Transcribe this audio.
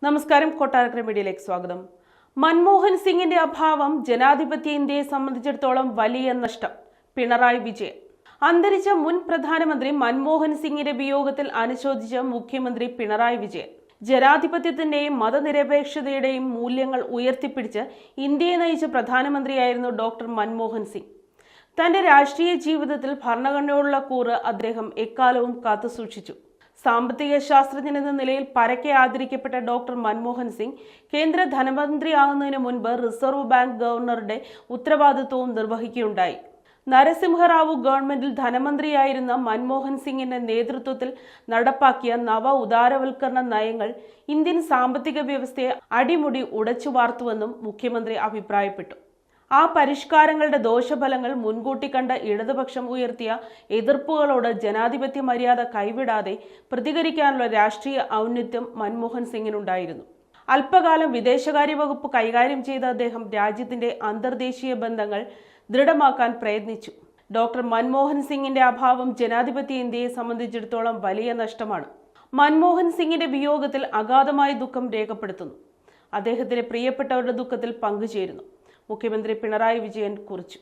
നമസ്കാരം, കൊട്ടാരക്കര മീഡിയയിലേക്ക് സ്വാഗതം. മൻമോഹൻ സിംഗിന്റെ അഭാവം ജനാധിപത്യ ഇന്ത്യയെ സംബന്ധിച്ചിടത്തോളം വലിയ നഷ്ടം. പിണറായി വിജയൻ. അന്തരിച്ച മുൻ പ്രധാനമന്ത്രി മൻമോഹൻ സിംഗിന്റെ വിയോഗത്തിൽ അനുശോചിച്ച മുഖ്യമന്ത്രി പിണറായി വിജയൻ. ജനാധിപത്യത്തിന്റെയും മതനിരപേക്ഷതയുടെയും മൂല്യങ്ങൾ ഉയർത്തിപ്പിടിച്ച് ഇന്ത്യയെ നയിച്ച പ്രധാനമന്ത്രിയായിരുന്നു ഡോക്ടർ മൻമോഹൻ സിംഗ്. തന്റെ രാഷ്ട്രീയ ജീവിതത്തിൽ ഭരണഘടനയോടുള്ള കൂറ് അദ്ദേഹം എക്കാലവും കാത്തുസൂക്ഷിച്ചു. സാമ്പത്തിക ശാസ്ത്രജ്ഞൻ എന്ന നിലയിൽ പരക്കെ ആദരിക്കപ്പെട്ട ഡോക്ടർ മൻമോഹൻ സിംഗ് കേന്ദ്ര ധനമന്ത്രിയാകുന്നതിന് മുൻപ് റിസർവ് ബാങ്ക് ഗവർണറുടെ ഉത്തരവാദിത്വവും നിർവഹിക്കുകയുണ്ടായി. നരസിംഹറാവു ഗവൺമെന്റിൽ ധനമന്ത്രിയായിരുന്ന മൻമോഹൻ സിംഗിന്റെ നേതൃത്വത്തിൽ നടപ്പാക്കിയ നവ ഉദാരവൽക്കരണ നയങ്ങൾ ഇന്ത്യൻ സാമ്പത്തിക വ്യവസ്ഥയെ അടിമുടി ഉടച്ചു വാർത്തുവെന്നും മുഖ്യമന്ത്രി അഭിപ്രായപ്പെട്ടു. ആ പരിഷ്കാരങ്ങളുടെ ദോഷഫലങ്ങൾ മുൻകൂട്ടി കണ്ട ഇടതുപക്ഷം ഉയർത്തിയ എതിർപ്പുകളോട് ജനാധിപത്യ മര്യാദ കൈവിടാതെ പ്രതികരിക്കാനുള്ള രാഷ്ട്രീയ ഔന്നത്യം മൻമോഹൻ സിംഗിനുണ്ടായിരുന്നു. അല്പകാലം വിദേശകാര്യ വകുപ്പ് കൈകാര്യം ചെയ്ത അദ്ദേഹം രാജ്യത്തിന്റെ അന്തർദേശീയ ബന്ധങ്ങൾ ദൃഢമാക്കാൻ പ്രയത്നിച്ചു. ഡോക്ടർ മൻമോഹൻ സിംഗിന്റെ അഭാവം ജനാധിപത്യ ഇന്ത്യയെ സംബന്ധിച്ചിടത്തോളം വലിയ നഷ്ടമാണ്. മൻമോഹൻ സിംഗിന്റെ വിയോഗത്തിൽ അഗാധമായ ദുഃഖം രേഖപ്പെടുത്തുന്നു. അദ്ദേഹത്തിന്റെ പ്രിയപ്പെട്ടവരുടെ ദുഃഖത്തിൽ പങ്കുചേരുന്നു. മുഖ്യമന്ത്രി പിണറായി വിജയൻ കുറിച്ചു.